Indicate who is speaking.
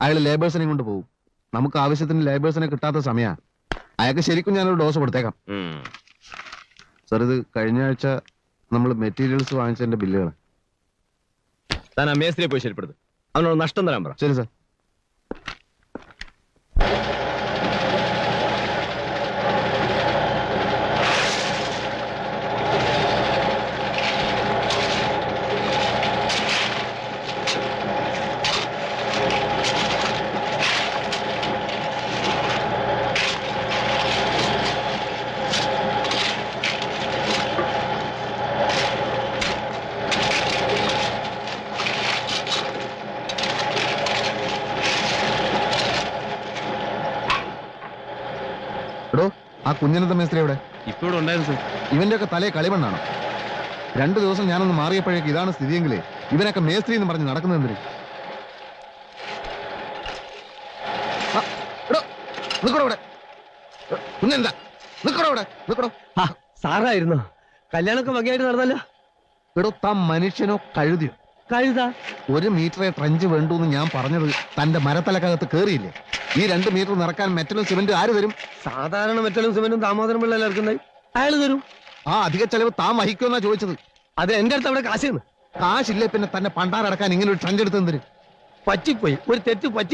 Speaker 1: അയാൾ ലേബേഴ്സിനെ കൊണ്ട് പോകും. നമുക്ക് ആവശ്യത്തിന് ലേബേഴ്സിനെ കിട്ടാത്ത സമയ. അയാൾക്ക് ശരിക്കും ഞാനൊരു ഡോസ് കൊടുത്തേക്കാം. സാർ, ഇത് കഴിഞ്ഞ ആഴ്ച നമ്മൾ മെറ്റീരിയൽസ് വാങ്ങിച്ചതിന്റെ ബില്ലുകൾ.
Speaker 2: താൻ ആ മേസ്ത്രിയെ പോയി ശരിപ്പെടുത്തും. അവനോട് നഷ്ടം തരാൻ പറ.
Speaker 1: ശരി സാർ. എടോ, ആ കുഞ്ഞനത്തെ മേസ്ത്രി എവിടെ?
Speaker 2: ഇപ്പോഴും ഉണ്ടായിരുന്നു സാർ.
Speaker 1: ഇവന്റെ ഒക്കെ തലയെ കളിമണ്ണാണോ? 2 ദിവസം ഞാനൊന്ന് മാറിയപ്പോഴേക്ക് ഇതാണ് സ്ഥിതിയെങ്കിലേ ഇവനൊക്കെ മേസ്ത്രി എന്ന് പറഞ്ഞ് നടക്കുന്നത് എന്തിന്? കുഞ്ഞെന്താ നിക്കടോ ഇവിടെ, നിക്കടോ.
Speaker 2: സാറായിരുന്നു കല്യാണമൊക്കെ വകയായിട്ട് നടന്നല്ലോ.
Speaker 1: എടോ, താൻ മനുഷ്യനോ കഴുതിയോ?
Speaker 2: കഴുതാ
Speaker 1: 1 മീറ്ററെ ട്രഞ്ച് വേണ്ടു എന്ന് ഞാൻ പറഞ്ഞത് തന്റെ മരത്തലക്കകത്ത് കേറിയില്ലേ? ഈ 2 മീറ്റർ നിറക്കാൻ മെറ്റലും സിമന്റ് ആര് തരും?
Speaker 2: സാധാരണ മെറ്റലും സിമന്റും ദാമോദരം പിള്ള ഇറക്കുന്നത് അയാൾ തരും.
Speaker 1: ആ അധിക ചെലവ് താൻ വഹിക്കുമെന്നാ ചോദിച്ചത്.
Speaker 2: അത് എന്റെ അടുത്ത് അവിടെ കാശിന്ന്.
Speaker 1: കാശില്ലേ പിന്നെ തന്നെ പണ്ടാറടക്കാൻ ഇങ്ങനെ ഒരു ട്രഞ്ച് എടുത്തെന്തിന്?
Speaker 2: പറ്റിപ്പോയി, ഒരു തെറ്റ് പറ്റി.